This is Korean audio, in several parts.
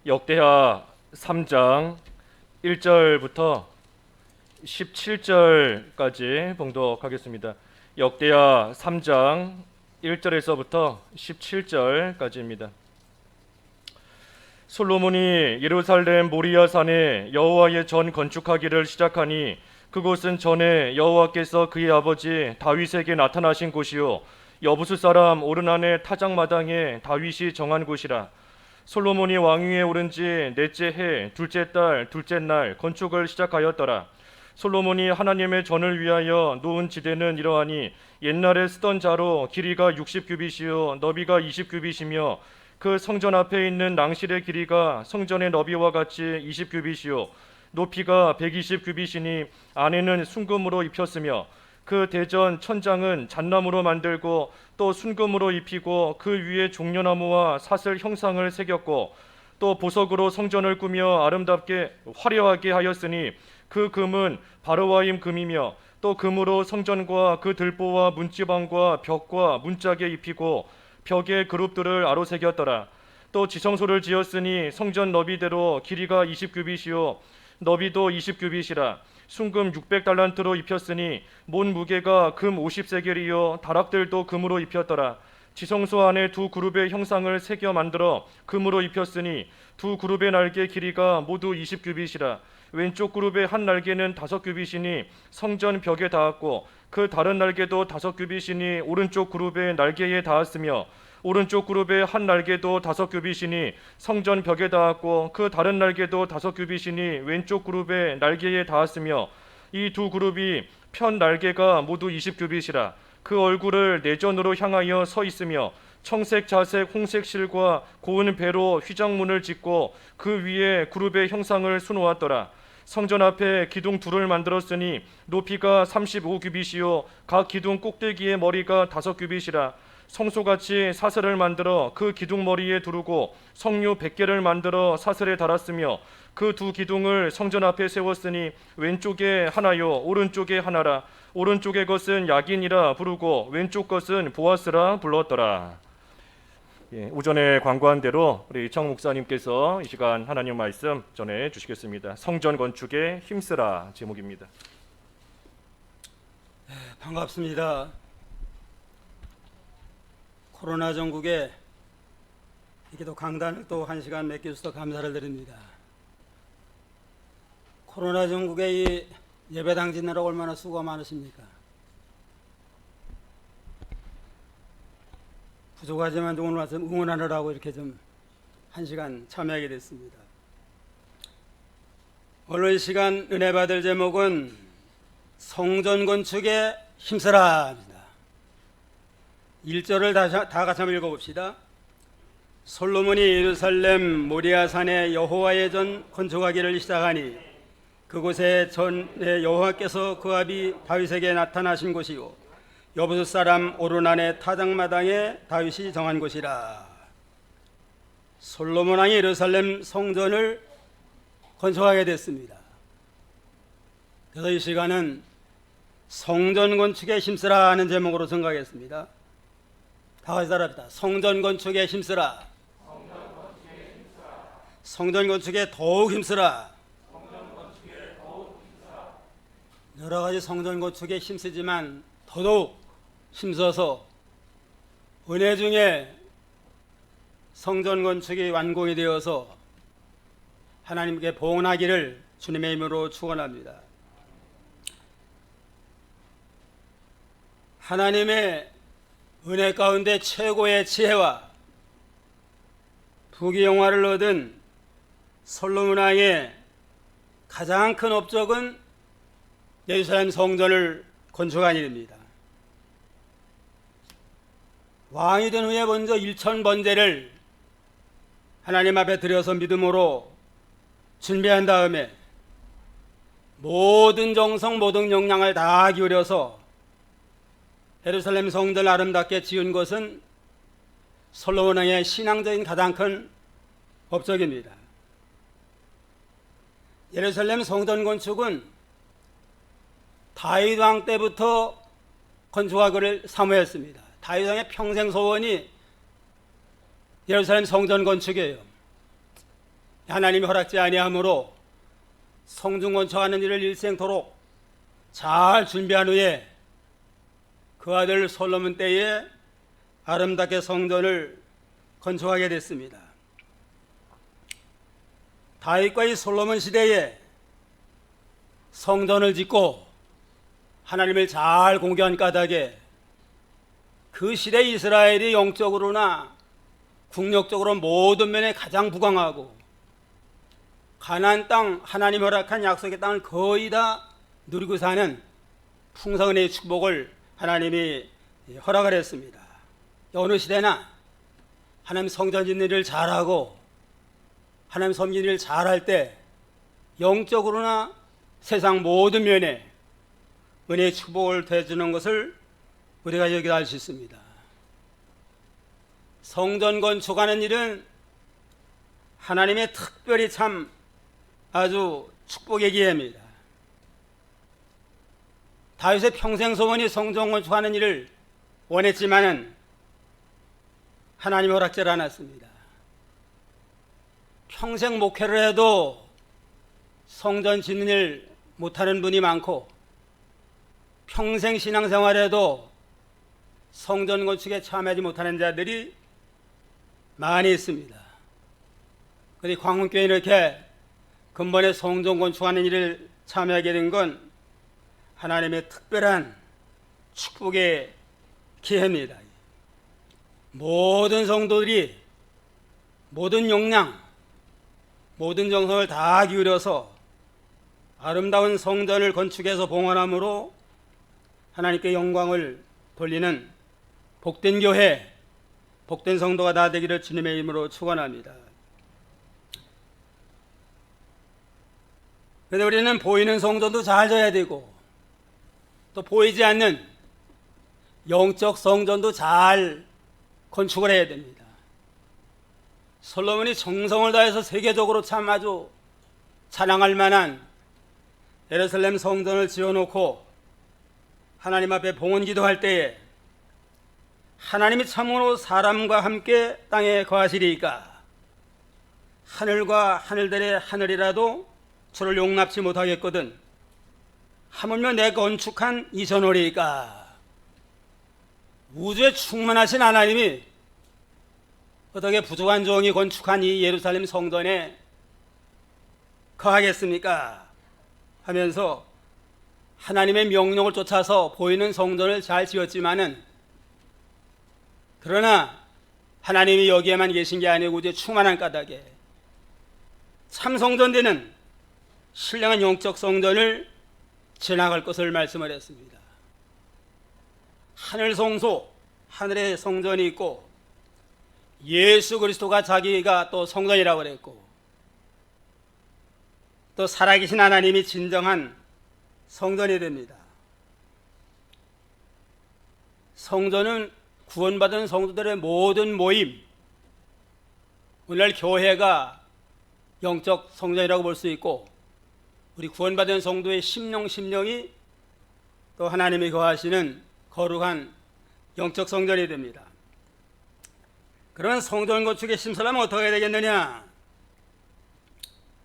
역대하 3장 1절부터 17절까지 봉독하겠습니다. 역대하 3장 1절에서부터 17절까지입니다. 솔로몬이 예루살렘 모리아 산에 여호와의 전 건축하기를 시작하니 그곳은 전에 여호와께서 그의 아버지 다윗에게 나타나신 곳이요 여부수 사람 오르난의 타작마당에 다윗이 정한 곳이라. 솔로몬이 왕위에 오른 지 넷째 해 둘째 달 둘째 날 건축을 시작하였더라. 솔로몬이 하나님의 전을 위하여 놓은 지대는 이러하니 옛날에 쓰던 자로 길이가 60규빗이요 너비가 20규빗이며 그 성전 앞에 있는 낭실의 길이가 성전의 너비와 같이 20규빗이요 높이가 120규빗이니 안에는 순금으로 입혔으며 그 대전 천장은 잣나무로 만들고 또 순금으로 입히고 그 위에 종려나무와 사슬 형상을 새겼고 또 보석으로 성전을 꾸며 아름답게 화려하게 하였으니 그 금은 바르와임 금이며 또 금으로 성전과 그 들보와 문지방과 벽과 문짝에 입히고 벽에 그룹들을 아로새겼더라. 또 지성소를 지었으니 성전 너비대로 길이가 20규빗이요 너비도 20규빗이라. 순금 600달란트로 입혔으니 몬 무게가 금 50세겔이요 다락들도 금으로 입혔더라. 지성소 안에 두 그룹의 형상을 새겨 만들어 금으로 입혔으니 두 그룹의 날개 길이가 모두 20규빗이라. 왼쪽 그룹의 한 날개는 5규빗이니 성전 벽에 닿았고 그 다른 날개도 5규빗이니 오른쪽 그룹의 날개에 닿았으며 오른쪽 그룹의 한 날개도 5규빗이니 성전 벽에 닿았고 그 다른 날개도 5규빗이니 왼쪽 그룹의 날개에 닿았으며 이 두 그룹이 편 날개가 모두 20규빗이라. 그 얼굴을 내전으로 향하여 서 있으며 청색, 자색, 홍색 실과 고운 배로 휘장문을 짓고 그 위에 그룹의 형상을 수놓았더라. 성전 앞에 기둥 둘을 만들었으니 높이가 35규빗이요 각 기둥 꼭대기의 머리가 5규빗이라. 성소같이 사슬을 만들어 그 기둥 머리에 두르고 성류 100개를 만들어 사슬에 달았으며 그 두 기둥을 성전 앞에 세웠으니 왼쪽에 하나요 오른쪽에 하나라. 오른쪽의 것은 야긴이라 부르고 왼쪽 것은 보아스라 불렀더라. 오전에 광고한 대로 우리 이창 목사님께서 이 시간 하나님 말씀 전해 주시겠습니다. 성전 건축에 힘쓰라 제목입니다. 반갑습니다. 코로나 전국에 이렇게 강단을 또 1시간 맡겨주셔서 감사를 드립니다. 코로나 전국에 이 예배당 짓느라고 얼마나 수고가 많으십니까? 부족하지만 오늘 와서 응원하느라고 이렇게 좀 1시간 참여하게 됐습니다. 오늘 이 시간 은혜 받을 제목은 성전 건축에 힘쓰라. 1절을 다 같이 한번 읽어봅시다. 솔로몬이 예루살렘 모리아 산에 여호와의 전 건축하기를 시작하니 그곳에 전에 여호와께서 그 아비 다윗에게 나타나신 곳이요 여부수 사람 오르난의 타작마당에 다윗이 정한 곳이라. 솔로몬 왕이 예루살렘 성전을 건축하게 됐습니다. 그래서 이 시간은 성전 건축에 힘쓰라 하는 제목으로 생각했습니다. 다 같이 따라합시다. 성전 건축에 힘쓰라. 성전 건축에 더욱 힘쓰라. 여러 가지 성전 건축에 힘쓰지만 더더욱 힘써서 은혜 중에 성전 건축이 완공이 되어서 하나님께 봉헌하기를 주님의 이름으로 축원합니다. 하나님의 은혜 가운데 최고의 지혜와 부귀영화를 얻은 솔로몬 왕의 가장 큰 업적은 예루살렘 성전을 건축한 일입니다. 왕이 된 후에 먼저 1000번제를 하나님 앞에 드려서 믿음으로 준비한 다음에 모든 정성 모든 역량을 다 기울여서 예루살렘 성전을 아름답게 지은 것은 솔로몬 왕의 신앙적인 가장 큰 업적입니다. 예루살렘 성전 건축은 다윗 왕 때부터 건축하기를 사모했습니다. 다윗 왕의 평생 소원이 예루살렘 성전 건축이에요. 하나님이 허락지 아니하므로 성중 건축하는 일을 일생토록 잘 준비한 후에 그 아들 솔로몬 때에 아름답게 성전을 건축하게 됐습니다. 다윗과 이 솔로몬 시대에 성전을 짓고 하나님을 잘 공경한 까닭에 그 시대 이스라엘이 영적으로나 국력적으로 모든 면에 가장 부강하고 가나안 땅, 하나님 허락한 약속의 땅을 거의 다 누리고 사는 풍성의 축복을 하나님이 허락을 했습니다. 어느 시대나 하나님 성전 짓는 일을 잘하고 하나님 섬기는 일을 잘할 때 영적으로나 세상 모든 면에 은혜의 축복을 더해주는 것을 우리가 여기서 알 수 있습니다. 성전 건축하는 일은 하나님의 특별히 참 아주 축복의 기회입니다. 다윗의 평생 소원이 성전 건축하는 일을 원했지만은 하나님 허락지 않았습니다. 평생 목회를 해도 성전 짓는 일 못하는 분이 많고 평생 신앙생활에도 성전 건축에 참여하지 못하는 자들이 많이 있습니다. 그런데 광문교회는 이렇게 근본에 성전 건축하는 일을 참여하게 된 건 하나님의 특별한 축복의 기회입니다. 모든 성도들이 모든 역량, 모든 정성을 다 기울여서 아름다운 성전을 건축해서 봉헌함으로 하나님께 영광을 돌리는 복된 교회, 복된 성도가 다 되기를 주님의 이름으로 축원합니다. 그런데 우리는 보이는 성전도 잘 져야 되고 또 보이지 않는 영적 성전도 잘 건축을 해야 됩니다. 솔로몬이 정성을 다해서 세계적으로 참 아주 자랑할 만한 예루살렘 성전을 지어놓고 하나님 앞에 봉헌 기도할 때에 하나님이 참으로 사람과 함께 땅에 거하시리이까 하늘과 하늘들의 하늘이라도 주를 용납치 못하겠거든 하물며 내 건축한 이 전월이니까. 우주에 충만하신 하나님이 어떻게 부족한 종이 건축한 이 예루살렘 성전에 거하겠습니까? 하면서 하나님의 명령을 쫓아서 보이는 성전을 잘 지었지만은 그러나 하나님이 여기에만 계신 게 아니고 우주에 충만한 까닭에 참 성전되는 신령한 영적 성전을 지나갈 것을 말씀을 했습니다. 하늘 성소, 하늘의 성전이 있고 예수 그리스도가 자기가 또 성전이라고 그랬고 또 살아계신 하나님이 진정한 성전이 됩니다. 성전은 구원받은 성도들의 모든 모임, 오늘날 교회가 영적 성전이라고 볼 수 있고 우리 구원받은 성도의 심령이 또 하나님이 거하시는 거룩한 영적 성전이 됩니다. 그런 성전 건축에 심사하면 어떻게 해야 되겠느냐?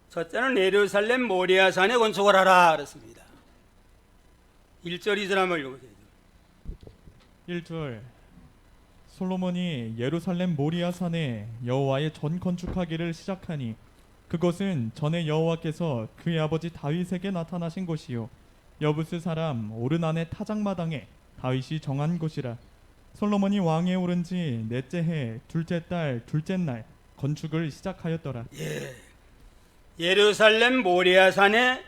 첫째는 예루살렘 모리아산에 건축을 하라 그랬습니다. 1절 2절 한번 읽어보세요. 1절 솔로몬이 예루살렘 모리아산에 여호와의 전 건축하기를 시작하니 그것은 전에 여호와께서 그의 아버지 다윗에게 나타나신 곳이요 여부스 사람 오르난의 타작마당에 다윗이 정한 곳이라. 솔로몬이 왕에 오른 지 넷째 해 둘째 달 둘째 날 건축을 시작하였더라. 예루살렘 모리아산에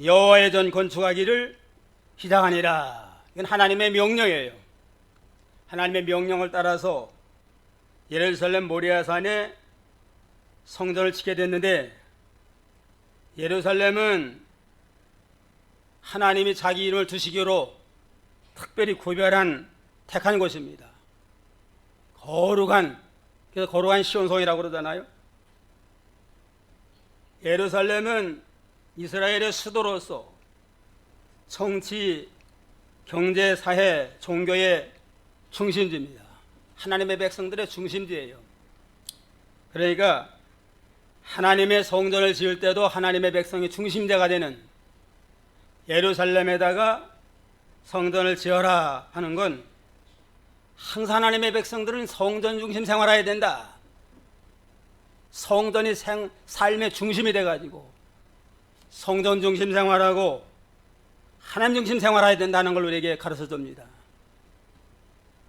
여호와의 전 건축하기를 시작하니라. 이건 하나님의 명령이에요. 하나님의 명령을 따라서 예루살렘 모리아산에 성전을 짓게 됐는데 예루살렘은 하나님이 자기 이름을 두시기로 특별히 구별한 택한 곳입니다. 거룩한, 그래서 거룩한 시온성이라고 그러잖아요. 예루살렘은 이스라엘의 수도로서 정치, 경제, 사회, 종교의 중심지입니다. 하나님의 백성들의 중심지예요. 그러니까 하나님의 성전을 지을 때도 하나님의 백성이 중심제가 되는 예루살렘에다가 성전을 지어라 하는 건 항상 하나님의 백성들은 성전 중심 생활해야 된다. 성전이 삶의 중심이 돼가지고 성전 중심 생활하고 하나님 중심 생활해야 된다는 걸 우리에게 가르쳐 줍니다.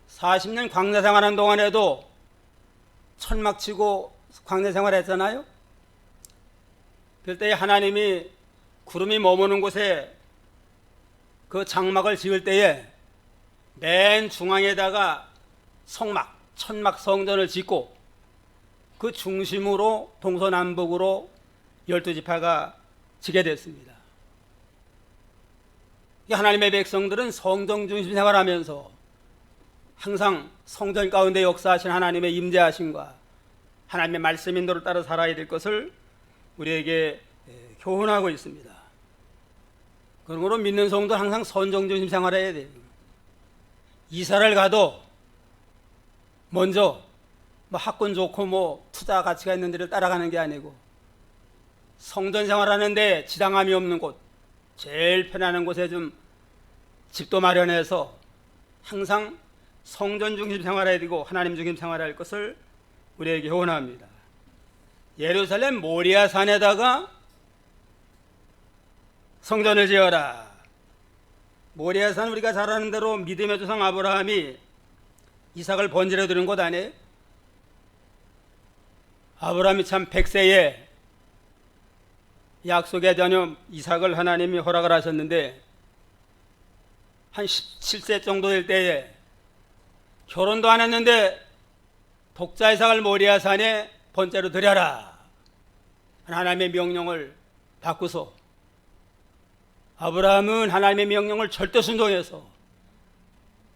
40년 광야 생활한 동안에도 천막 치고 광야 생활했잖아요. 그때 하나님이 구름이 머무는 곳에 그 장막을 지을 때에 맨 중앙에다가 성막, 천막 성전을 짓고 그 중심으로 동서남북으로 12지파가 지게 됐습니다. 하나님의 백성들은 성전 중심 생활하면서 항상 성전 가운데 역사하신 하나님의 임재하심과 하나님의 말씀 인도를 따라 살아야 될 것을 우리에게 교훈하고 있습니다. 그러므로 믿는 성도는 항상 성전 중심 생활해야 돼요. 이사를 가도 먼저 학군 좋고 투자 가치가 있는 데를 따라가는 게 아니고 성전 생활하는데 지장함이 없는 곳, 제일 편안한 곳에 좀 집도 마련해서 항상 성전 중심 생활해야 되고 하나님 중심 생활할 것을 우리에게 교훈합니다. 예루살렘 모리아 산에다가 성전을 지어라. 모리아 산 우리가 잘 아는 대로 믿음의 조상 아브라함이 이삭을 번제로 드린 곳 아니에요? 아브라함이 참 100세에 약속의 자녀 이삭을 하나님이 허락을 하셨는데 한 17세 정도 될 때에 결혼도 안 했는데 독자 이삭을 모리아 산에 번제로 드려라 하나님의 명령을 받고서 아브라함은 하나님의 명령을 절대 순종해서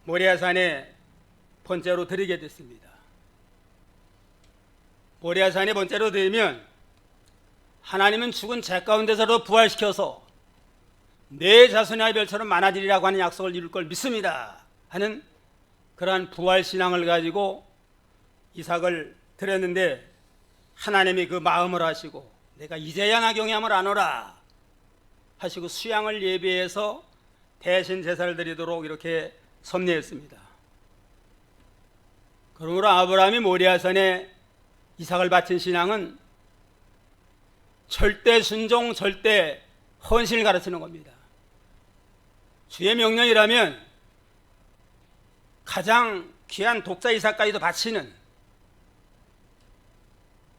모리아 산에 번제로 드리게 됐습니다. 모리아 산에 번제로 드리면 하나님은 죽은 죄 가운데서도 부활시켜서 내 자손의 별처럼 많아지리라고 하는 약속을 이룰 걸 믿습니다 하는 그러한 부활신앙을 가지고 이삭을 드렸는데 하나님이 그 마음을 하시고 내가 이제야 나 경외함을 안오라 하시고 수양을 예비해서 대신 제사를 드리도록 이렇게 섭리했습니다. 그러므로 아브라함이 모리아산에 이삭을 바친 신앙은 절대 순종, 절대 헌신을 가르치는 겁니다. 주의 명령이라면 가장 귀한 독자 이삭까지도 바치는,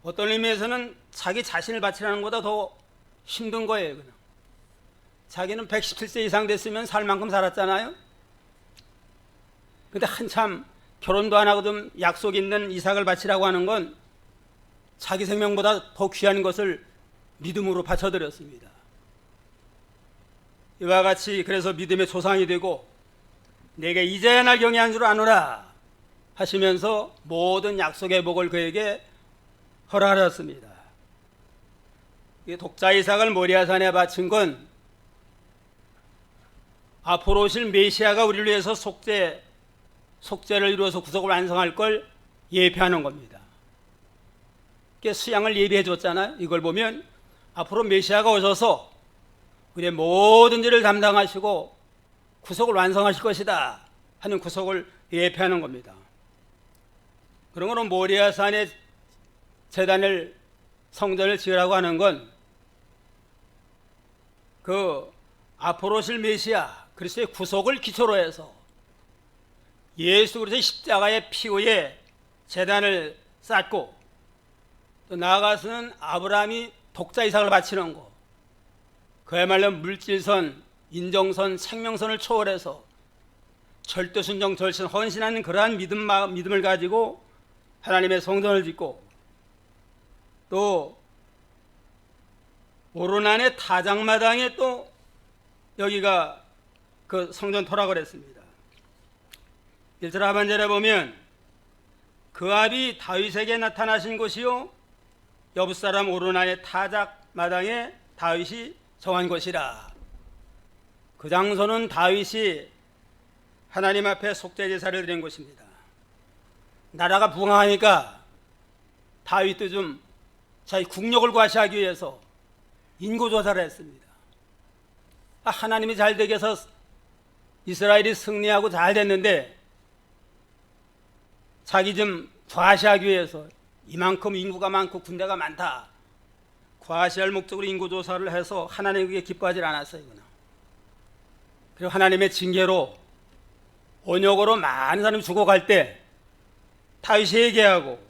어떤 의미에서는 자기 자신을 바치라는 것보다 더 힘든 거예요. 그냥. 자기는 117세 이상 됐으면 살 만큼 살았잖아요. 근데 한참 결혼도 안 하고 좀 약속 있는 이삭을 바치라고 하는 건 자기 생명보다 더 귀한 것을 믿음으로 바쳐드렸습니다. 이와 같이 그래서 믿음의 조상이 되고 내게 이제야 날 경외한 줄 아노라 하시면서 모든 약속의 복을 그에게 허락하셨습니다. 이 독자 이삭을 모리아산에 바친 건 앞으로 오실 메시아가 우리를 위해서 속죄를 이루어서 구속을 완성할 걸 예표하는 겁니다. 수양을 예비해 줬잖아요. 이걸 보면 앞으로 메시아가 오셔서 우리의 모든 일을 담당하시고 구속을 완성하실 것이다 하는 구속을 예표하는 겁니다. 그러므로 모리아산에 제단을 성전을 지으라고 하는 건 그 앞으로 오실 메시아 그리스도의 구속을 기초로 해서 예수 그리스도의 십자가의 피 위에 제단을 쌓고 또 나아가서는 아브라함이 독자 이삭을 바치는 거, 그야말로 물질선, 인정선, 생명선을 초월해서 절대 순종, 절신, 헌신하는 그러한 믿음을 가지고 하나님의 성전을 짓고 또 오르난의 타작마당에 또 여기가 그 성전 토락을 했습니다. 1절 하반절에 보면 그 압이 다윗에게 나타나신 곳이요 여붓사람 오르난의 타작마당에 다윗이 정한 것이라. 그 장소는 다윗이 하나님 앞에 속죄제사를 드린 곳입니다. 나라가 부강하니까 다윗도 좀 자기 국력을 과시하기 위해서 인구조사를 했습니다. 하나님이 잘 되게 해서 이스라엘이 승리하고 잘 됐는데 자기 좀 과시하기 위해서 이만큼 인구가 많고 군대가 많다 과시할 목적으로 인구조사를 해서 하나님 그게 기뻐하지 않았어요. 그리고 하나님의 징계로 언역으로 많은 사람이 죽어갈 때 다윗이 얘기하고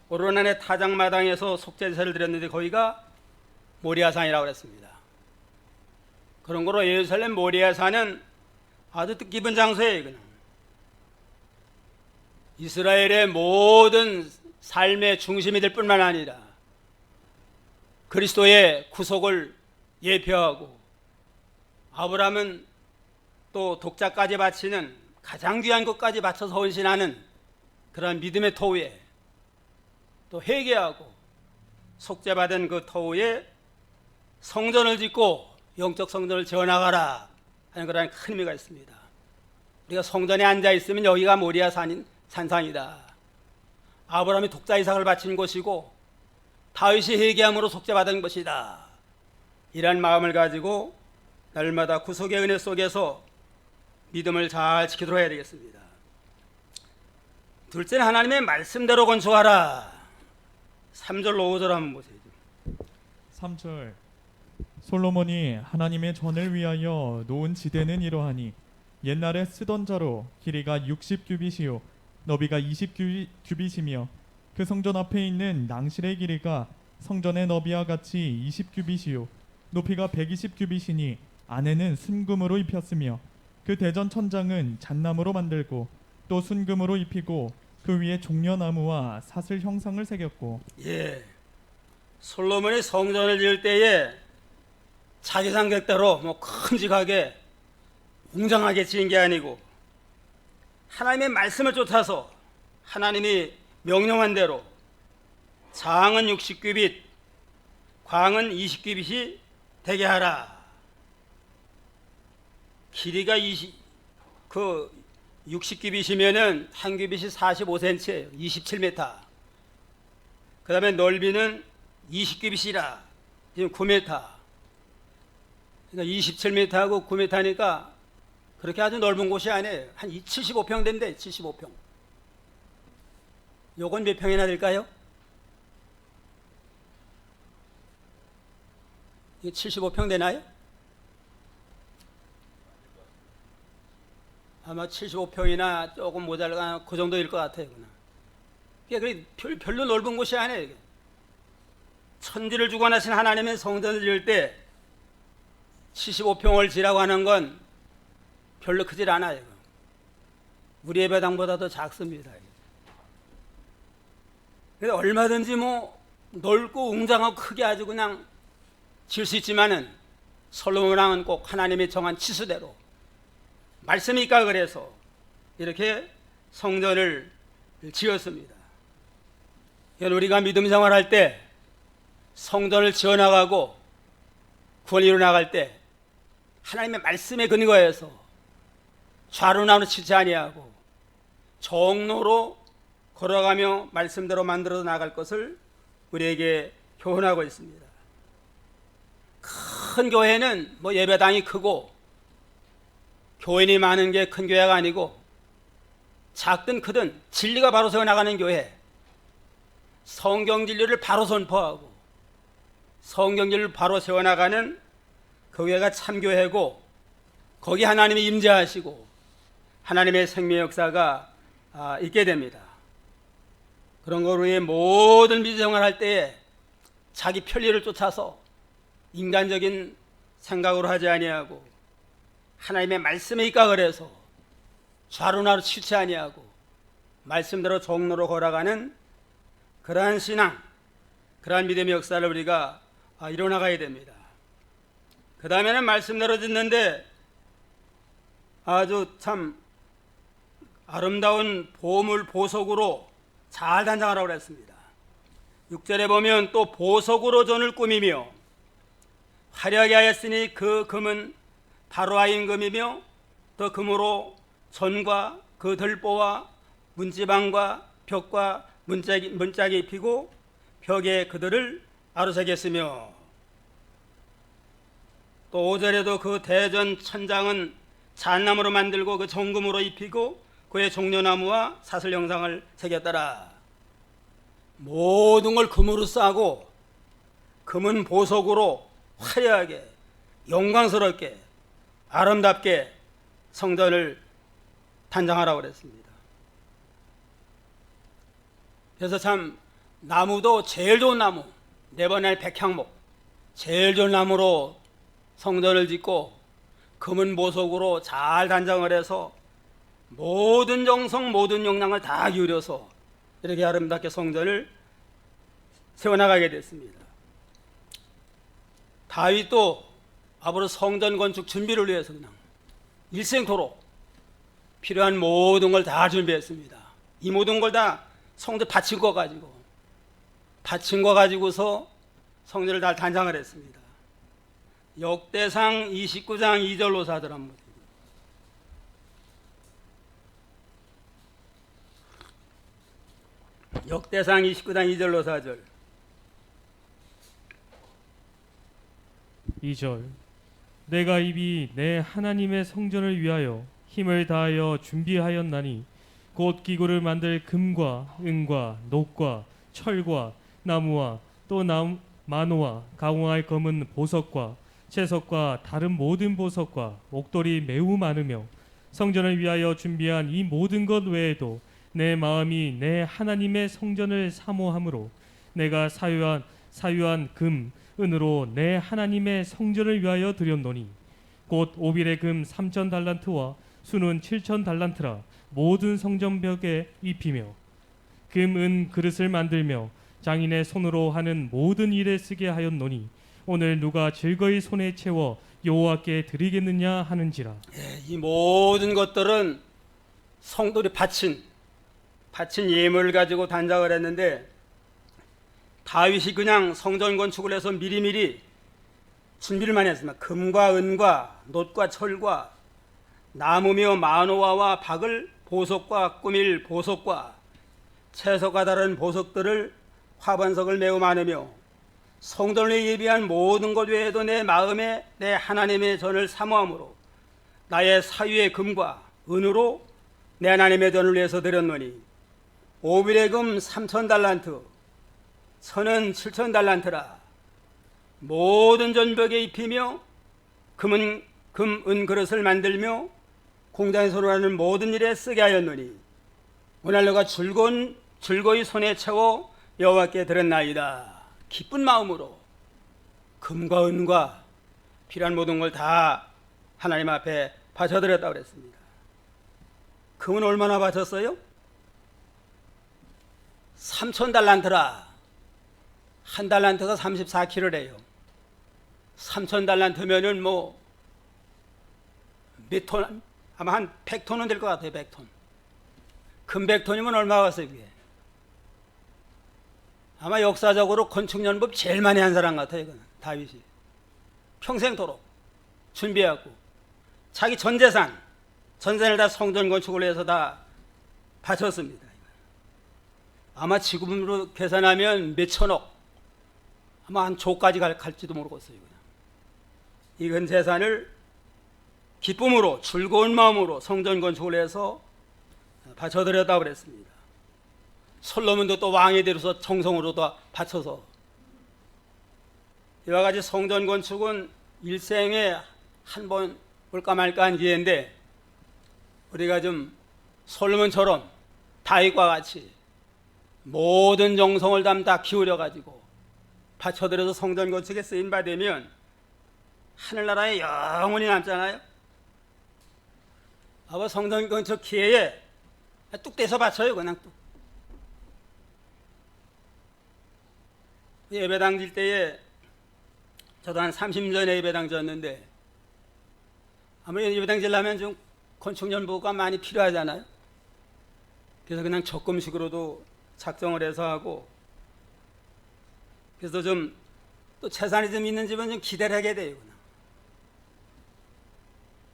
오르난의 타작마당에서 속죄제사를 드렸는데 거기가 모리아산이라고 그랬습니다. 그런 거로 예루살렘 모리아산은 아주 뜻깊은 장소예요. 그냥 이스라엘의 모든 삶의 중심이 될 뿐만 아니라 그리스도의 구속을 예표하고 아브라함은 또 독자까지 바치는 가장 귀한 것까지 바쳐서 헌신하는 그런 믿음의 터위에 또 회개하고 속죄받은 그 터위에 성전을 짓고 영적 성전을 지어나가라 하는 그런 큰 의미가 있습니다. 우리가 성전에 앉아 있으면 여기가 모리아 산상이다. 아브라함이 독자 이삭을 바친 곳이고 다윗이 회개함으로 속죄받은 것이다. 이런 마음을 가지고 날마다 구속의 은혜 속에서 믿음을 잘 지키도록 해야 되겠습니다. 둘째는 하나님의 말씀대로 건축하라. 3절 5절 한번 보세요. 3절 솔로몬이 하나님의 전을 위하여 놓은 지대는 이러하니 옛날에 쓰던 자로 길이가 60규빗이요 너비가 20규빗이며 그 성전 앞에 있는 낭실의 길이가 성전의 너비와 같이 20규빗이요 높이가 120규빗이니 안에는 순금으로 입혔으며 그 대전 천장은 잣나무로 만들고 또 순금으로 입히고 그 위에 종려나무와 사슬 형상을 새겼고. 예, 솔로몬이 성전을 지을 때에 자기 생각대로 뭐 큼직하게 웅장하게 지은 게 아니고 하나님의 말씀을 쫓아서 하나님이 명령한 대로 장은 60규빗, 광은 20규빗이 되게 하라. 길이가 60규빗이면은 한 규빗이 45cm예요. 27m. 그 다음에 넓이는 20규빗이라 지금 9m. 그러니까 27m하고 9m니까 그렇게 아주 넓은 곳이 아니에요. 한 75평 된대. 75평. 요건 몇 평이나 될까요? 이게 75평 되나요? 아마 75평이나 조금 모자라가 그 정도일 것 같아요. 그게 별로 넓은 곳이 아니에요. 천지를 주관하신 하나님의 성전을 지을 때 75평을 지라고 하는 건 별로 크질 않아요. 우리 예배당보다 더 작습니다. 그래서 얼마든지 뭐 넓고 웅장하고 크게 아주 그냥 지을 수 있지만은 솔로몬 왕은 꼭 하나님이 정한 치수대로 말씀이 있까 그래서 이렇게 성전을 지었습니다. 우리가 믿음 생활할 때 성전을 지어나가고 구원이 일어나갈 때 하나님의 말씀에 근거해서 좌로나로 치지 아니하고 정로로 걸어가며 말씀대로 만들어 나갈 것을 우리에게 교훈하고 있습니다. 큰 교회는 뭐 예배당이 크고 교인이 많은 게 큰 교회가 아니고 작든 크든 진리가 바로 세워나가는 교회, 성경 진리를 바로 선포하고 성경 진리를 바로 세워나가는 그 교회가 참교회고 거기 하나님이 임재하시고 하나님의 생명 역사가 있게 됩니다. 그런 거로 위해 모든 믿음 생활할 때에 자기 편리를 쫓아서 인간적인 생각으로 하지 아니하고 하나님의 말씀에 입각을 해서 좌로나로 치지 아니하고 말씀대로 정로로 걸어가는 그러한 신앙, 그러한 믿음의 역사를 우리가 이뤄나가야 됩니다. 그 다음에는 말씀대로 짓는데 아주 참 아름다운 보물 보석으로 잘 단장하라고 했습니다. 6절에 보면 또 보석으로 전을 꾸미며 화려하게 하였으니 그 금은 바로아인 금이며 또 금으로 전과 그 들보와 문지방과 벽과 문짝이 입히고 벽에 그들을 아로새겼으며 또 5절에도 그 대전 천장은 잣나무로 만들고 그 정금으로 입히고 그의 종려나무와 사슬 형상을 새겼더라. 모든 걸 금으로 싸고 금은 보석으로 화려하게 영광스럽게 아름답게 성전을 단장하라고 그랬습니다. 그래서 참 나무도 제일 좋은 나무, 네번의 백향목, 제일 좋은 나무로 성전을 짓고 금은 보석으로 잘 단장을 해서 모든 정성 모든 역량을 다 기울여서 이렇게 아름답게 성전을 세워나가게 됐습니다. 다윗도 앞으로 성전 건축 준비를 위해서 그냥 일생토록 필요한 모든 걸 다 준비했습니다. 이 모든 걸 다 성전 바친 거 가지고서 성전을 다 단장을 했습니다. 역대상 29장 2절로 4절 한번 보세요. 역대상 29장 2절로 4절. 2절 내가 이미 내 하나님의 성전을 위하여 힘을 다하여 준비하였나니 곧 기구를 만들 금과 은과 녹과 철과 나무와 또 만호와 가공할 검은 보석과 채석과 다른 모든 보석과 옥돌이 매우 많으며 성전을 위하여 준비한 이 모든 것 외에도 내 마음이 내 하나님의 성전을 사모함으로 내가 사유한 금 은으로 내 하나님의 성전을 위하여 드렸노니 곧 오빌의 금 3천 달란트와 수는 7천 달란트라 모든 성전벽에 입히며 금 은 그릇을 만들며 장인의 손으로 하는 모든 일에 쓰게 하였노니 오늘 누가 즐거이 손에 채워 여호와께 드리겠느냐 하는지라. 이 모든 것들은 성도들이 바친 예물을 가지고 단장을 했는데 다윗이 그냥 성전 건축을 해서 미리미리 준비를 많이 했습니다. 금과 은과 놋과 철과 나무며 마노아와 박을 보석과 꾸밀 보석과 채석과 다른 보석들을 화반석을 매우 많으며 성전을 예비한 모든 것 외에도 내 마음에 내 하나님의 전을 사모함으로 나의 사유의 금과 은으로 내 하나님의 전을 위해서 드렸노니 오빌의 금 3천 달란트 천은 7천 달란트라 모든 전벽에 입히며 금, 은 그릇을 만들며 공장에 손으로 하는 모든 일에 쓰게 하였노니 오늘 너가 즐거이 손에 채워 여호와께 드렸나이다. 기쁜 마음으로 금과 은과 필요한 모든 걸 다 하나님 앞에 바쳐드렸다고 그랬습니다. 금은 얼마나 바쳤어요? 3천 달란트라. 한 달란트가 34kg래요. 3천 달란트면은 뭐 몇 톤? 아마 한 100톤은 될 것 같아요. 100톤. 금 100톤이면 얼마겠어요 그게? 아마 역사적으로 건축 연법 제일 많이 한 사람 같아요. 이거는 다윗이 평생토록 준비하고 자기 전 재산을 다 성전 건축을 위해서 다 바쳤습니다. 아마 지금으로 계산하면 몇 천억, 아마 한 조까지 갈지도 모르겠어요. 이건 재산을 기쁨으로 즐거운 마음으로 성전 건축을 해서 바쳐드렸다고 그랬습니다. 솔로몬도 또 왕이 되어서 정성으로 다 바쳐서 이와 같이 성전 건축은 일생에 한 번 볼까 말까한 기회인데 우리가 좀 솔로몬처럼 다윗과 같이 모든 정성을 다 기울여 가지고 바쳐드려서 성전 건축에 쓰임 받으면 하늘나라에 영원히 남잖아요. 아버 성전 건축 기회에 뚝 떼서 바쳐요. 그냥 뚝. 예배당 질 때에 저도 한 30년 전에 예배당 졌는데 아무래도 예배당 지려면 좀 건축 연보가 많이 필요하잖아요. 그래서 그냥 적금식으로도 작정을 해서 하고 그래서 좀 또 재산이 좀 있는 집은 좀 기대를 하게 돼요.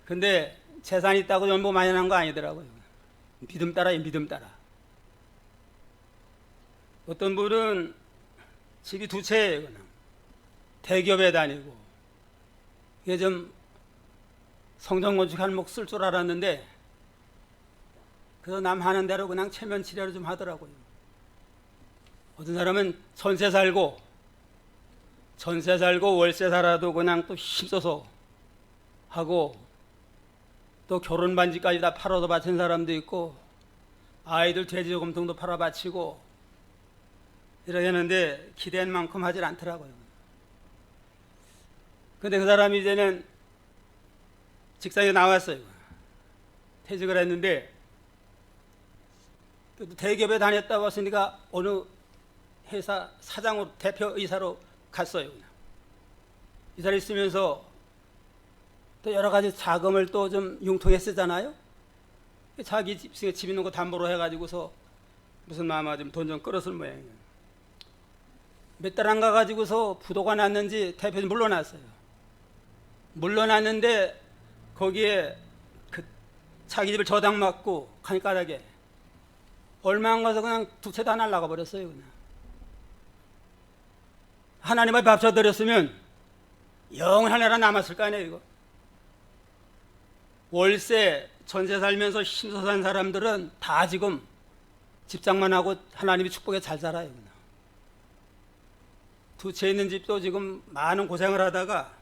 근데 재산이 있다고 연보 많이 난 거 아니더라고요. 믿음 따라요. 믿음 따라. 어떤 분은 집이 두 채예요. 그냥 대기업에 다니고 이게 좀 성전 건축하는 목 쓸 줄 알았는데 그래서 남 하는 대로 그냥 체면 치레로 좀 하더라고요. 어떤 사람은 전세 살고 월세 살아도 그냥 또 힘써서 하고 또 결혼 반지까지 다 팔아서 바친 사람도 있고 아이들 돼지저금통도 팔아 바치고 이렇게 하는데 기대한 만큼 하질 않더라고요. 근데 그 사람이 이제는 직장에 나왔어요. 퇴직을 했는데 또 대기업에 다녔다 왔으니까 어느 회사 사장으로 대표이사로 갔어요. 이사를 있으면서 또 여러 가지 자금을 또 좀 융통해 쓰잖아요. 자기 집 있는 거 담보로 해가지고서 무슨 마마 좀 돈 좀 끌었을 모양이에요. 몇 달 안 가가지고서 부도가 났는지 대표님 물러났어요. 물러났는데 거기에 그 자기 집을 저당 맞고 강가닥에 얼마 안 가서 그냥 두 채 다 날라가 버렸어요. 그냥 하나님의 밥 줘드렸으면 영원한 나라 남았을 거 아니에요. 이거 월세 전세 살면서 힘써 산 사람들은 다 지금 집장만 하고 하나님의 축복에 잘 살아요. 그냥 두 채 있는 집도 지금 많은 고생을 하다가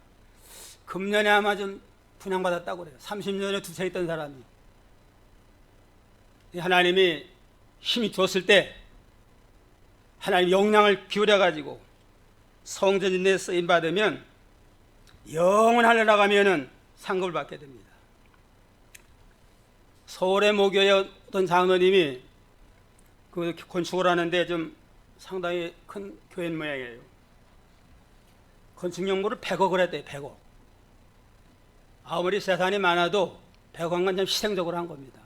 금년에 아마 좀 분양받았다고 그래요. 30년에 두 채 있던 사람이 하나님이 힘이 줬을 때 하나님 영향을 기울여 가지고 성전인데 쓰임 받으면 영원한 나라 가면은 상급을 받게 됩니다. 서울의 모교의 어떤 장로님이 그 건축을 하는데 좀 상당히 큰 교회 모양이에요. 건축 연구를 100억을 했대요. 100억. 아무리 재산이 많아도 100억은 좀 희생적으로 한 겁니다.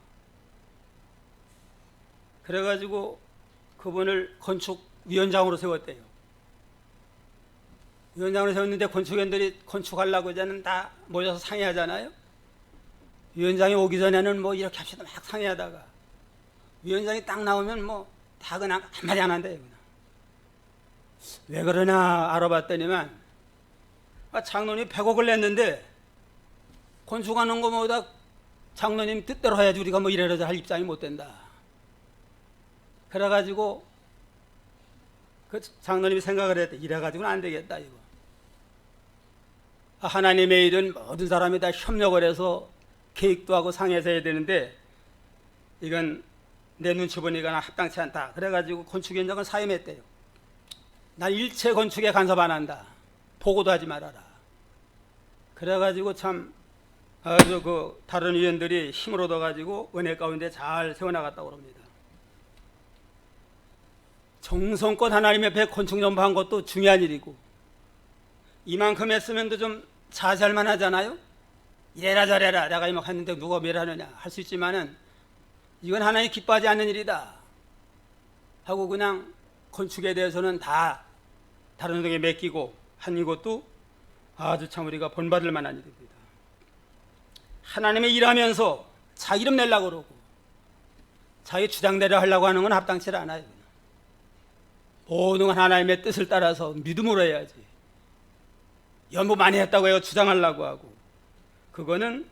그래가지고 그분을 건축위원장으로 세웠대요. 위원장으로 세웠는데 건축원들이 건축하려고 이제는 다 모여서 상의하잖아요. 위원장이 오기 전에는 뭐 이렇게 합시다 막 상의하다가 위원장이 딱 나오면 뭐 다 그냥 한마디 안 한대요. 그냥. 왜 그러나 알아봤더니만 장로님 100억을 냈는데 건축하는 거보다 장로님 뜻대로 해야지 우리가 뭐 이래라 할 입장이 못 된다. 그래가지고 그 장로님이 생각을 했대. 이래가지고는 안 되겠다 이거. 하나님의 일은 모든 사람이 다 협력을 해서 계획도 하고 상의해서 해야 되는데 이건 내 눈치 보니까 합당치 않다. 그래가지고 건축위원장은 사임했대요. 난 일체 건축에 간섭 안 한다. 보고도 하지 말아라. 그래가지고 참 아주 그 다른 위원들이 힘을 얻어가지고 은혜 가운데 잘 세워나갔다고 합니다. 정성껏 하나님 옆에 건축 연구한 것도 중요한 일이고 이만큼 했으면도 좀 자세할만 하잖아요. 이래라 저래라 내가 이만큼 했는데 누가 뭐라 하느냐 할 수 있지만은 이건 하나님 기뻐하지 않는 일이다 하고 그냥 건축에 대해서는 다 다른 등에 맡기고 한 이것도 아주 참 우리가 본받을 만한 일입니다. 하나님의 일하면서 자기 이름 내려고 그러고 자기 주장대로 하려고 하는 건 합당치 않아요. 모든 건 하나님의 뜻을 따라서 믿음으로 해야지. 연부 많이 했다고 해요. 주장하려고 하고. 그거는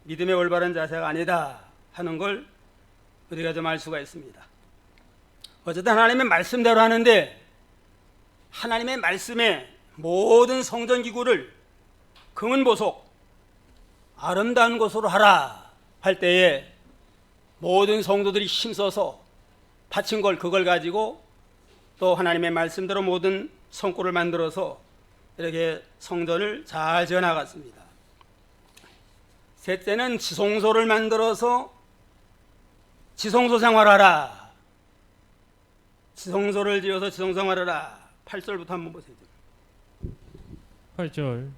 믿음의 올바른 자세가 아니다 하는 걸 우리가 좀 알 수가 있습니다. 어쨌든 하나님의 말씀대로 하는데 하나님의 말씀에 모든 성전기구를 금은보석 아름다운 곳으로 하라 할 때에 모든 성도들이 힘써서 바친 걸 그걸 가지고 또 하나님의 말씀대로 모든 성구를 만들어서 이렇게 성전을 잘 지어나갔습니다. 셋째는 지성소를 만들어서 지성소 생활하라. 지성소를 지어서 지성소 생활하라. 8절부터 한번 보세요. 8절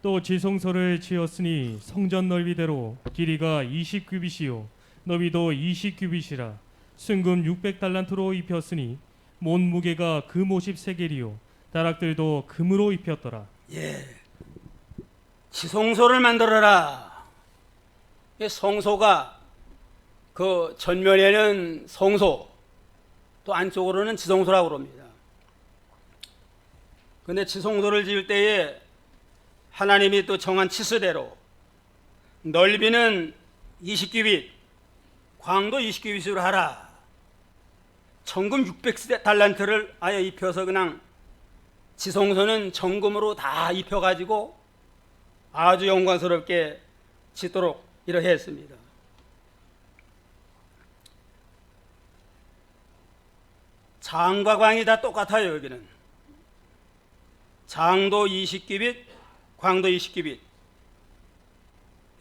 또 지성소를 지었으니 성전 넓이대로 길이가 20규빗이요 너비도 20규빗이라 순금 600달란트로 입혔으니 못 무게가 금 50세겔이요 다락들도 금으로 입혔더라. 예, 지성소를 만들어라. 성소가 그 전면에는 성소, 또 안쪽으로는 지성소라고 그럽니다. 그런데 지성소를 지을 때에 하나님이 또 정한 치수대로 넓이는 20규빗, 광도 20규빗으로 하라. 정금 600달란트를 아예 입혀서 그냥 지성소는 정금으로 다 입혀가지고 아주 영광스럽게 짓도록 이렇게 했습니다. 장과 광이 다 똑같아요. 여기는 장도 20규빗, 광도 20규빗,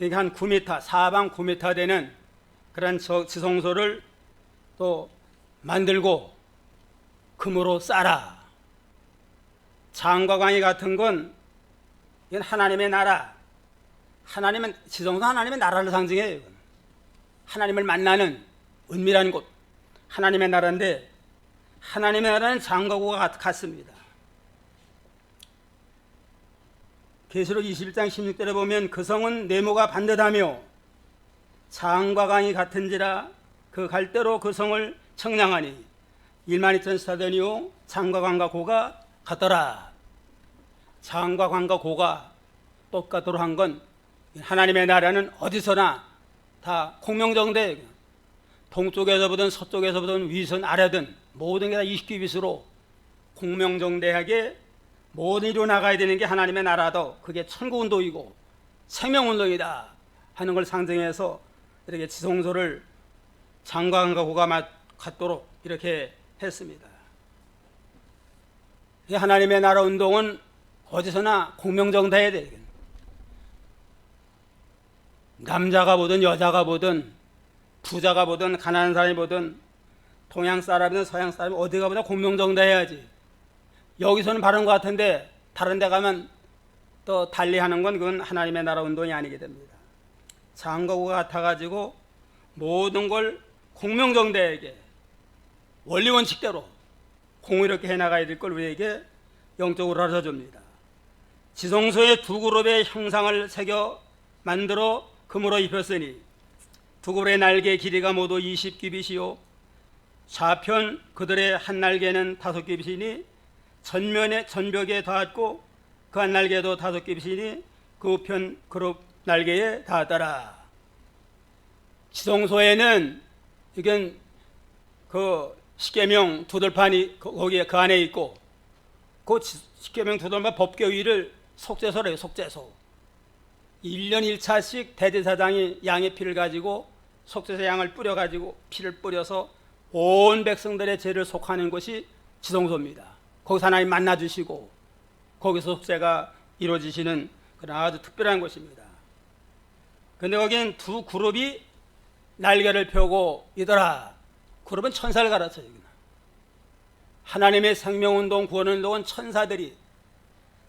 이게 한 9m, 사방 9m 되는 그런 지성소를 또 만들고 금으로 쌓아. 장과 광이 같은 건 이건 하나님의 나라, 하나님은 지성소 하나님의 나라를 상징해요. 이건. 하나님을 만나는 은밀한 곳, 하나님의 나라인데 하나님의 나라는 장과 광과 같습니다. 계시록 21장 16절에 보면 그 성은 네모가 반듯하며 장과 광이 같은지라 그 갈대로 그 성을 청량하니 12,000스타더니요 장과 광과 고가 같더라. 장과 광과 고가 똑같도록 한 건 하나님의 나라는 어디서나 다 공명정대, 동쪽에서 보든 서쪽에서 보든 위선 아래든 모든 게 다 20규빗으로 공명정대하게 모든 이로 나가야 되는 게 하나님의 나라도 그게 천국운동이고 생명운동이다 하는 걸 상징해서 이렇게 지성소를 장과 고가 같도록 이렇게 했습니다. 이 하나님의 나라 운동은 어디서나 공명정대해야 돼. 남자가 보든 여자가 보든 부자가 보든 가난한 사람이 보든 동양 사람이든 서양 사람이 어디가 보든 공명정대해야지. 여기서는 바른 것 같은데 다른 데 가면 또 달리하는 건 그건 하나님의 나라 운동이 아니게 됩니다. 장과 고가 같아가지고 모든 걸 공명정대에게 원리원칙대로 공의롭게 해나가야 될 걸 우리에게 영적으로 가르쳐줍니다. 지성소에 두 그룹의 형상을 새겨 만들어 금으로 입혔으니 두 그룹의 날개 길이가 모두 20규빗이요 좌편 그들의 한 날개는 5규빗이니 전벽에 닿았고 그 한 날개도 5규빗이니 그 우편 그룹 날개에 닿았더라. 지성소에는 이건 그 십계명 두들판이 거기에 그 안에 있고 그 십계명 두들판 법궤위를 속죄소라 해요. 속죄소. 1년 1차씩 대제사장이 양의 피를 가지고 속죄소 양을 뿌려가지고 피를 뿌려서 온 백성들의 죄를 속하는 것이 지성소입니다. 거기서 하나님 만나주시고 거기서 속죄가 이루어지시는 그런 아주 특별한 곳입니다. 그런데 거기는 두 그룹이 날개를 펴고 있더라. 그룹은 천사를 가르쳐요. 하나님의 생명운동, 구원운동은 천사들이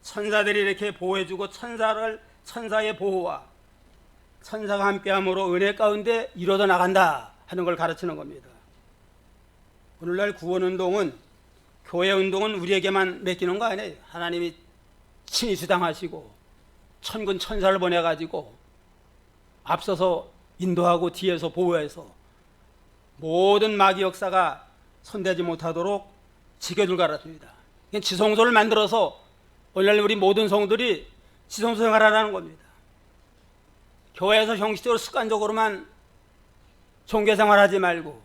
이렇게 보호해주고 천사의 보호와 천사가 함께함으로 은혜 가운데 이루어져 나간다 하는 걸 가르치는 겁니다. 오늘날 구원운동은 교회운동은 우리에게만 맡기는 거 아니에요. 하나님이 친히 주당하시고 천군 천사를 보내가지고 앞서서 인도하고 뒤에서 보호해서 모든 마귀 역사가 손대지 못하도록 지켜줄 가르칩니다. 지성소를 만들어서 오늘날 우리 모든 성들이 지성소 생활하라는 겁니다. 교회에서 형식적으로 습관적으로만 종교생활하지 말고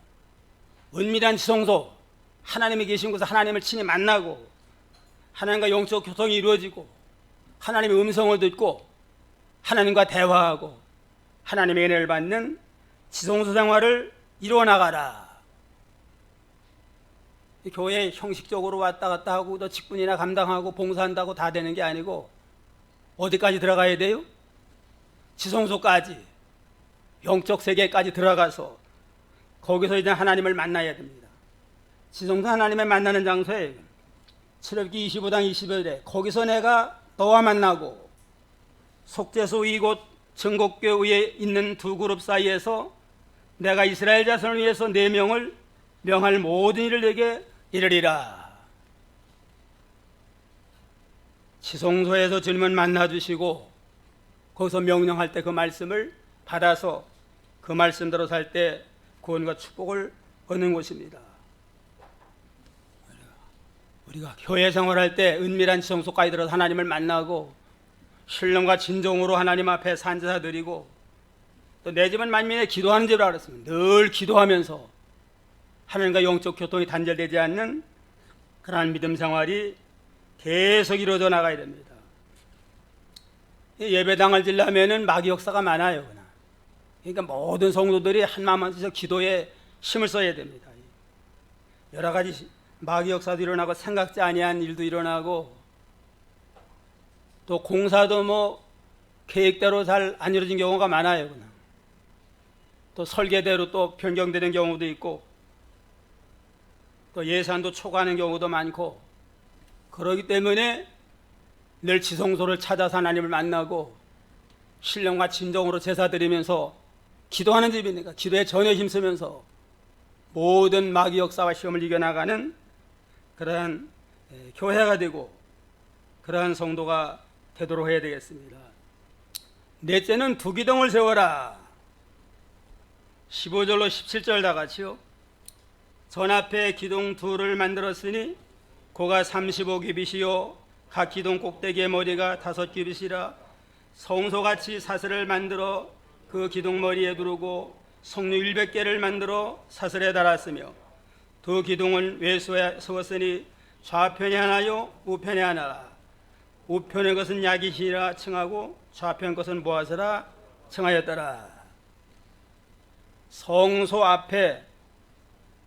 은밀한 지성소, 하나님이 계신 곳에서 하나님을 친히 만나고 하나님과 영적 교통이 이루어지고 하나님의 음성을 듣고 하나님과 대화하고 하나님의 은혜를 받는 지성소 생활을 이루어 나가라. 교회에 형식적으로 왔다 갔다 하고 또 직분이나 감당하고 봉사한다고 다 되는 게 아니고 어디까지 들어가야 돼요? 지성소까지, 영적 세계까지 들어가서 거기서 이제 하나님을 만나야 됩니다. 지성소 하나님을 만나는 장소에 출애굽기 25장 20절에 거기서 내가 너와 만나고 속죄소 이곳 증거교 위에 있는 두 그룹 사이에서 내가 이스라엘 자손을 위해서 네 명을 명할 모든 일을 내게 이르리라. 지성소에서 주님을 만나주시고 거기서 명령할 때 그 말씀을 받아서 그 말씀대로 살 때 구원과 축복을 얻는 것입니다. 우리가 교회 생활할 때 은밀한 지성소까지 들어서 하나님을 만나고 신령과 진정으로 하나님 앞에 산제사 드리고 또 내 집은 만민의 기도하는 집으로 알았습니다. 늘 기도하면서 하나님과 영적 교통이 단절되지 않는 그러한 믿음 생활이 계속 이루어져 나가야 됩니다. 예배당을 지려면은 마귀 역사가 많아요. 그러니까 모든 성도들이 한 마음 한해서 기도에 힘을 써야 됩니다. 여러 가지 마귀 역사도 일어나고 생각지 아니한 일도 일어나고 또 공사도 뭐 계획대로 잘 안 이루어진 경우가 많아요. 또 설계대로 또 변경되는 경우도 있고 또 예산도 초과하는 경우도 많고 그러기 때문에 늘 지성소를 찾아서 하나님을 만나고 신령과 진정으로 제사 드리면서 기도하는 집이니까 기도에 전혀 힘쓰면서 모든 마귀 역사와 시험을 이겨나가는 그러한 교회가 되고 그러한 성도가 되도록 해야 되겠습니다. 넷째는 두 기둥을 세워라. 15절로 17절 다 같이요. 전 앞에 기둥 둘을 만들었으니 고가 35규빗이요 각 기둥 꼭대기의 머리가 5규빗이라 성소같이 사슬을 만들어 그 기둥 머리에 두르고 성류 100개를 만들어 사슬에 달았으며 두 기둥은 외소에 세웠으니 좌편에 하나요 우편에 하나. 우편의 것은 야깃이라 칭하고 좌편 것은 보아스라 칭하였더라. 성소 앞에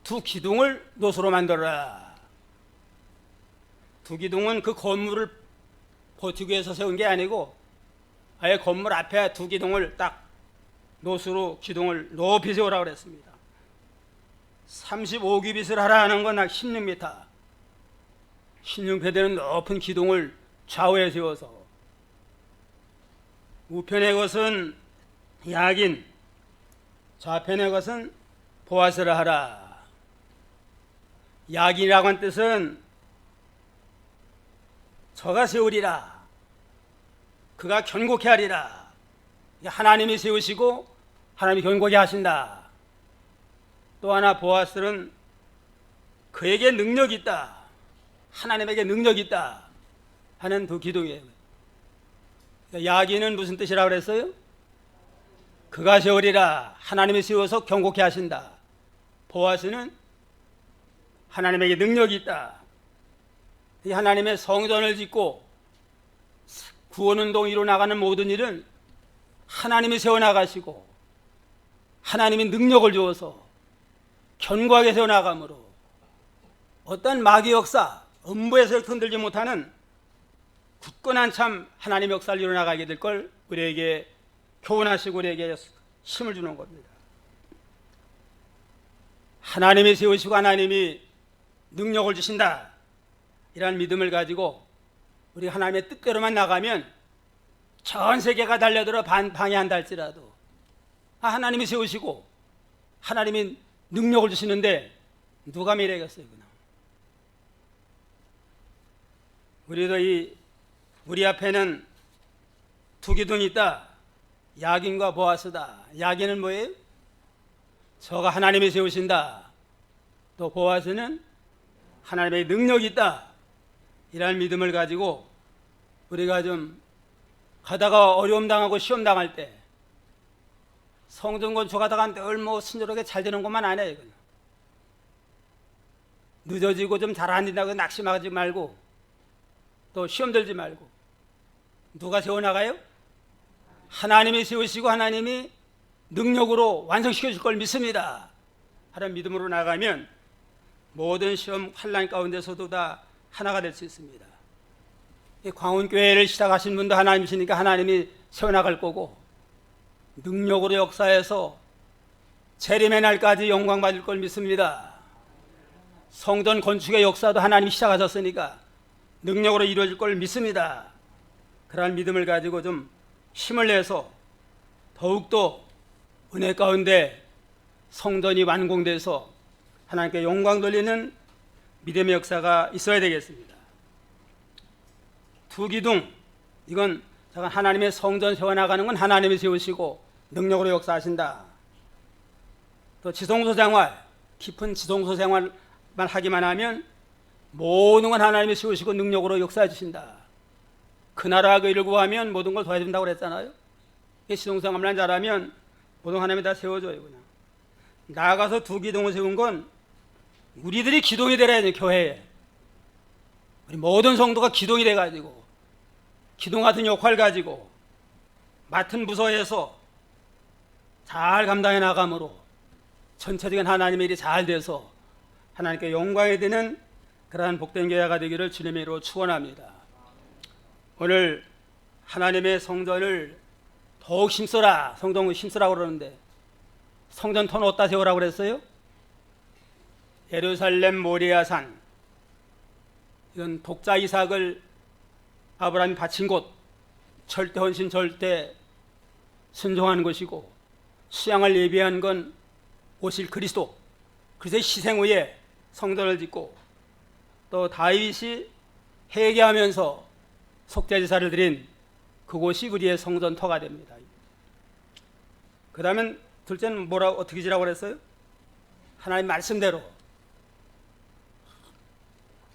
두 기둥을 노수로 만들어라. 두 기둥은 그 건물을 버티기 위해서 세운 게 아니고 아예 건물 앞에 두 기둥을 딱 노수로 기둥을 높이 세우라고 그랬습니다. 35규빗을 하라 하는 건 약 16m 16배 되는 높은 기둥을 좌우에 세워서 우편의 것은 야긴 좌편의 것은 보아스라 하라. 야긴이라고 한 뜻은 저가 세우리라 그가 견고케 하리라. 하나님이 세우시고 하나님이 견고케 하신다. 또 하나 보아스는 그에게 능력이 있다 하나님에게 능력이 있다 하는 두 기둥이에요. 야기는 무슨 뜻이라고 그랬어요? 그가 세우리라 하나님이 세워서 견고케 하신다. 보아스는 하나님에게 능력이 있다. 이 하나님의 성전을 짓고 구원운동 이루어나가는 모든 일은 하나님이 세워나가시고 하나님이 능력을 주어서 견고하게 세워나감으로 어떤 마귀 역사 음부에서 흔들지 못하는 굳건한 참 하나님의 역사를 이루어나가게 될 걸 우리에게 교훈하시고 우리에게 힘을 주는 겁니다. 하나님이 세우시고 하나님이 능력을 주신다 이런 믿음을 가지고 우리 하나님의 뜻대로만 나가면 전 세계가 달려들어 방해한다 할지라도 하나님이 세우시고 하나님이 능력을 주시는데 누가 미래겠어요? 우리도 우리 앞에는 두 기둥이 있다. 야긴과 보아스다. 야긴은 뭐예요? 저가 하나님이 세우신다. 또 보아스는 하나님의 능력이 있다. 이런 믿음을 가지고 우리가 좀 가다가 어려움 당하고 시험 당할 때 성전 건축하다가 늘 뭐 순조롭게 잘 되는 것만 아니에요. 늦어지고 좀 잘 안 된다고 낙심하지 말고 또 시험 들지 말고 누가 세워나가요? 하나님이 세우시고 하나님이 능력으로 완성시켜 줄 걸 믿습니다 하는 믿음으로 나가면 모든 시험 환난 가운데서도 다 하나가 될 수 있습니다. 광운교회를 시작하신 분도 하나님이시니까 하나님이 세워나갈 거고 능력으로 역사해서 재림의 날까지 영광 받을 걸 믿습니다. 성전 건축의 역사도 하나님이 시작하셨으니까 능력으로 이루어질 걸 믿습니다. 그러한 믿음을 가지고 좀 힘을 내서 더욱더 은혜 가운데 성전이 완공돼서 하나님께 영광 돌리는 믿음의 역사가 있어야 되겠습니다. 두 기둥, 이건 하나님의 성전 세워나가는 건 하나님이 세우시고 능력으로 역사하신다. 또 지성소 생활, 깊은 지성소 생활만 하기만 하면 모든 건 하나님이 세우시고 능력으로 역사해 주신다. 그 나라와 그 일을 구하면 모든 걸 도와준다고 그랬잖아요. 시동생활만 잘하면 모든 하나님이 다 세워줘요. 그냥 나아가서 두 기둥을 세운 건 우리들이 기둥이 되라 해야 교회에. 우리 모든 성도가 기둥이 돼가지고 기둥 같은 역할 가지고 맡은 부서에서 잘 감당해 나감으로 전체적인 하나님의 일이 잘 돼서 하나님께 영광이 되는 그러한 복된 교회가 되기를 주님의 이름으로 축원합니다. 오늘 하나님의 성전을 더욱 힘써라, 성전을 힘쓰라고 그러는데 성전 턴 어디다 세우라고 그랬어요? 예루살렘 모리아산. 이건 독자 이삭을 아브라함이 바친 곳, 절대 헌신, 절대 순종한 것이고, 수양을 예비한 건 오실 그리스도, 그리스도의 희생 후에 성전을 짓고, 또 다윗이 회개하면서 속죄제사를 드린 그곳이 우리의 성전터가 됩니다. 그 다음엔 둘째는 어떻게 지라고 그랬어요? 하나님 말씀대로,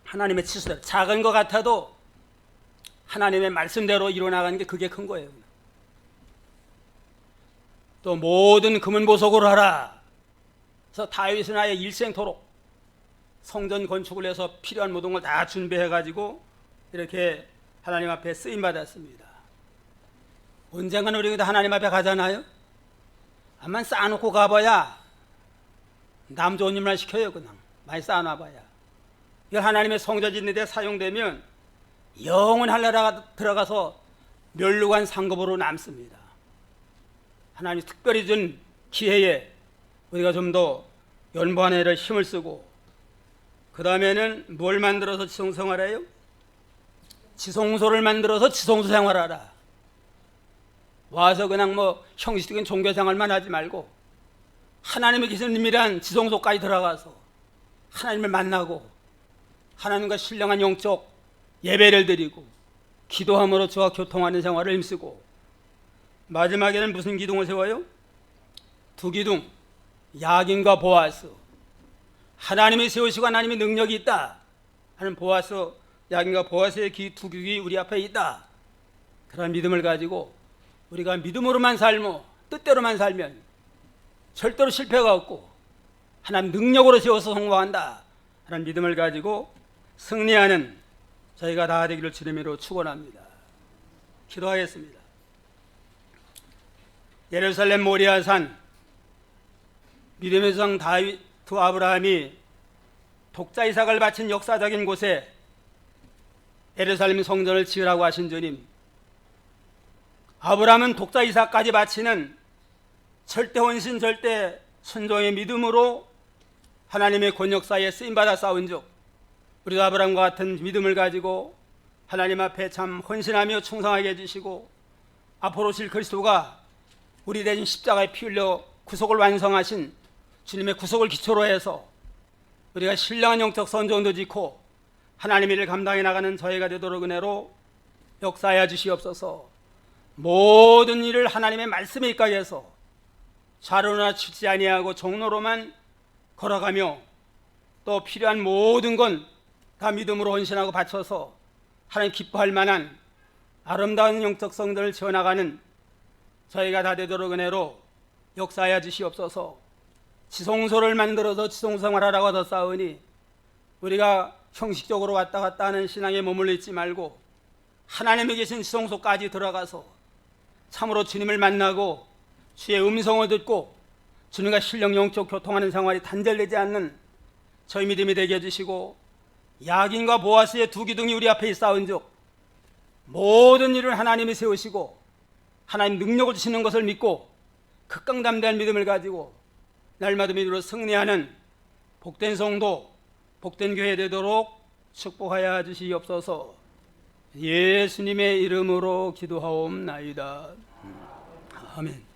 하나님의 치수대로, 작은 것 같아도 하나님의 말씀대로 이루어나가는 게 그게 큰 거예요. 또 모든 금은 보석으로 하라. 그래서 다윗은 아예 일생토록 성전 건축을 해서 필요한 모든 걸 다 준비해가지고 이렇게 하나님 앞에 쓰임받았습니다. 언젠가는 우리가 하나님 앞에 가잖아요. 암만 쌓아놓고 가봐야 남 좋은 일만 시켜요. 그냥 많이 쌓아놔봐야. 이걸 하나님의 성전 짓는 데 사용되면 영원 할나라가 들어가서 멸류관 상급으로 남습니다. 하나님 특별히 준 기회에 우리가 좀 더 연보하는 일에 힘을 쓰고, 그 다음에는 뭘 만들어서 지성생활해요? 지성소를 만들어서 지성소 생활하라. 와서 그냥 뭐 형식적인 종교생활만 하지 말고 하나님의 계신 은밀한 지성소까지 들어가서 하나님을 만나고 하나님과 신령한 영적 예배를 드리고 기도함으로 저와 교통하는 생활을 힘쓰고, 마지막에는 무슨 기둥을 세워요? 두 기둥, 야긴과 보아스. 하나님이 세우시고 하나님의 능력이 있다 하는 보아스, 야긴과 보아스의 두 기둥이 우리 앞에 있다. 그런 믿음을 가지고 우리가 믿음으로만 살고 뜻대로만 살면 절대로 실패가 없고 하나님 능력으로 세워서 성공한다 하는 믿음을 가지고 승리하는 저희가 다 되기를 주님으로 축원합니다. 기도하겠습니다. 예루살렘 모리아산, 믿음의 성 다윗 두 아브라함이 독자 이삭을 바친 역사적인 곳에 예루살렘 성전을 지으라고 하신 주님, 아브라함은 독자 이삭까지 바치는 절대 헌신, 절대 순종의 믿음으로 하나님의 권역사에 쓰임받아 싸운 적, 우리도 아브라함과 같은 믿음을 가지고 하나님 앞에 참 헌신하며 충성하게 해주시고, 앞으로 오실 그리스도가 우리 대신 십자가에 피 흘려 구속을 완성하신 주님의 구속을 기초로 해서 우리가 신령한 영적 선종도 짓고 하나님의 일을 감당해 나가는 저희가 되도록 은혜로 역사하여 주시옵소서. 모든 일을 하나님의 말씀에 입각해서 좌로나 치지 아니하고 종로로만 걸어가며, 또 필요한 모든 건 다 믿음으로 헌신하고 바쳐서 하나님 기뻐할 만한 아름다운 영적 성전을 지어나가는 저희가 다 되도록 은혜로 역사하여 주시옵소서. 지성소를 만들어서 지성생활하라고 하다 싸우니 우리가 형식적으로 왔다 갔다 하는 신앙에 머물러 있지 말고 하나님이 계신 지성소까지 들어가서 참으로 주님을 만나고 주의 음성을 듣고 주님과 신령 영적 교통하는 생활이 단절되지 않는 저희 믿음이 되게 해주시고, 야긴과 보아스의 두 기둥이 우리 앞에 쌓은 적 모든 일을 하나님이 세우시고 하나님 능력을 주시는 것을 믿고 극강담대한 믿음을 가지고 날마다 믿음으로 승리하는 복된 성도, 복된 교회 되도록 축복하여 주시옵소서. 예수님의 이름으로 기도하옵나이다. 아멘.